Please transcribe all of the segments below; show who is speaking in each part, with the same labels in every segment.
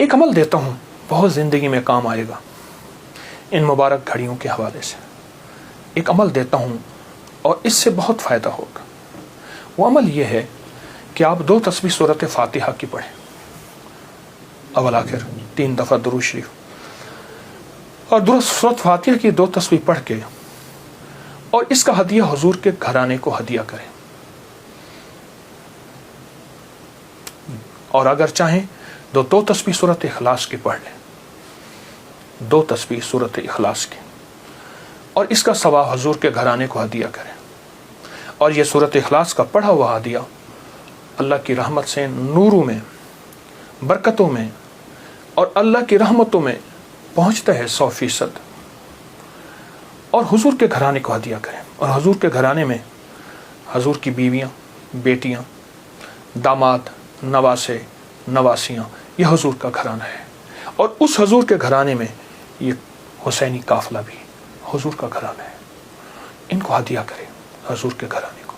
Speaker 1: ایک عمل دیتا ہوں، بہت زندگی میں کام آئے گا ان مبارک گھڑیوں کے حوالے سے. ایک عمل دیتا ہوں اور اس سے بہت فائدہ ہوگا. وہ عمل یہ ہے کہ آپ 2 تسبیح سورۃ فاتحہ کی پڑھیں، اول آخر 3 دفعہ درود شریف، اور سورۃ فاتحہ کی 2 تسبیح پڑھ کے اور اس کا ہدیہ حضور کے گھرانے کو ہدیہ کریں. اور اگر چاہیں تو 2 تسبیح سورۃ اخلاص کی پڑھ لیں، 2 تسبیح سورۃ اخلاص کی، اور اس کا ثواب حضور کے گھرانے کو ہدیہ کریں. اور یہ سورۃ اخلاص کا پڑھا ہوا ہدیہ اللہ کی رحمت سے نوروں میں، برکتوں میں اور اللہ کی رحمتوں میں پہنچتا ہے 100%. اور حضور کے گھرانے کو ہدیہ کریں. اور حضور کے گھرانے میں حضور کی بیویاں، بیٹیاں، داماد، نواسے، نواسیاں، یہ حضور کا گھرانہ ہے. اور اس حضور کے گھرانے میں یہ حسینی قافلہ بھی حضور کا گھرانہ ہے. ان کو ہدیہ کریں حضور کے گھرانے کو،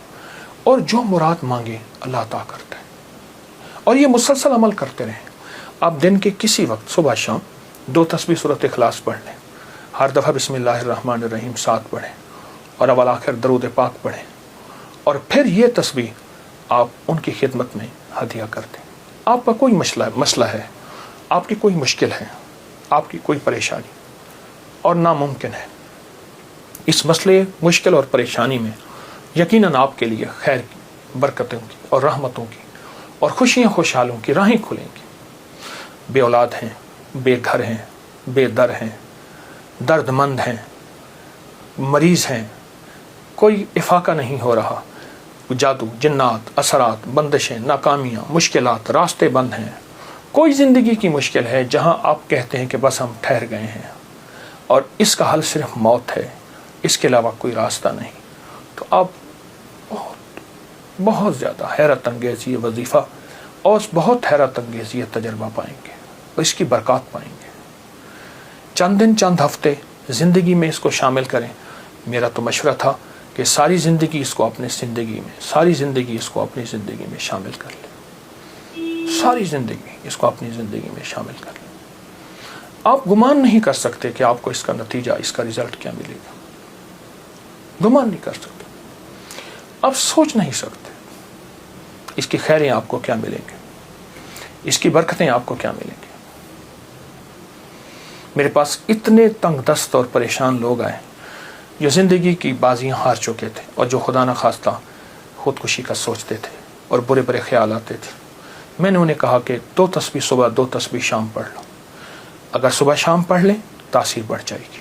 Speaker 1: اور جو مراد مانگے اللہ عطا کرتا ہے. اور یہ مسلسل عمل کرتے رہیں. آپ دن کے کسی وقت صبح شام 2 تسبیح سورۃ اخلاص پڑھ لیں، ہر دفعہ بسم اللہ الرحمن الرحیم 7 پڑھیں، اور اول آخر درود پاک پڑھیں، اور پھر یہ تسبیح آپ ان کی خدمت میں ہدیہ کر دیں. آپ کا کوئی مسئلہ ہے، آپ کی کوئی مشکل ہے، آپ کی کوئی پریشانی اور ناممکن ہے، اس مسئلے، مشکل اور پریشانی میں یقیناً آپ کے لیے خیر کی، برکتوں کی اور رحمتوں کی اور خوشیاں خوشحالوں کی راہیں کھلیں گی. بے اولاد ہیں، بے گھر ہیں، بے در ہیں، درد مند ہیں، مریض ہیں، کوئی افاقہ نہیں ہو رہا، جادو، جنات، اثرات، بندشیں، ناکامیاں، مشکلات، راستے بند ہیں، کوئی زندگی کی مشکل ہے جہاں آپ کہتے ہیں کہ بس ہم ٹھہر گئے ہیں اور اس کا حل صرف موت ہے، اس کے علاوہ کوئی راستہ نہیں، تو آپ بہت زیادہ حیرت انگیز یہ وظیفہ اور بہت حیرت انگیز یہ تجربہ پائیں گے اور اس کی برکات پائیں گے. چند دن، چند ہفتے زندگی میں اس کو شامل کریں. میرا تو مشورہ تھا کہ ساری زندگی اس کو اپنی زندگی میں، ساری زندگی اس کو اپنی زندگی میں شامل کر لیں. ساری زندگی اس کو اپنی زندگی میں شامل کر لیں. آپ گمان نہیں کر سکتے کہ آپ کو اس کا نتیجہ، اس کا رزلٹ کیا ملے گا. گمان نہیں کر سکتے، آپ سوچ نہیں سکتے اس کی خیریں آپ کو کیا ملیں گے، اس کی برکتیں آپ کو کیا ملیں گی. میرے پاس اتنے تنگ دست اور پریشان لوگ آئے جو زندگی کی بازیاں ہار چکے تھے اور جو خدا نخواستہ خودکشی کا سوچتے تھے اور برے برے خیال آتے تھے. میں نے انہیں کہا کہ 2 تسبیح صبح، 2 تسبیح شام پڑھ لو. اگر صبح شام پڑھ لیں تاثیر بڑھ جائے گی.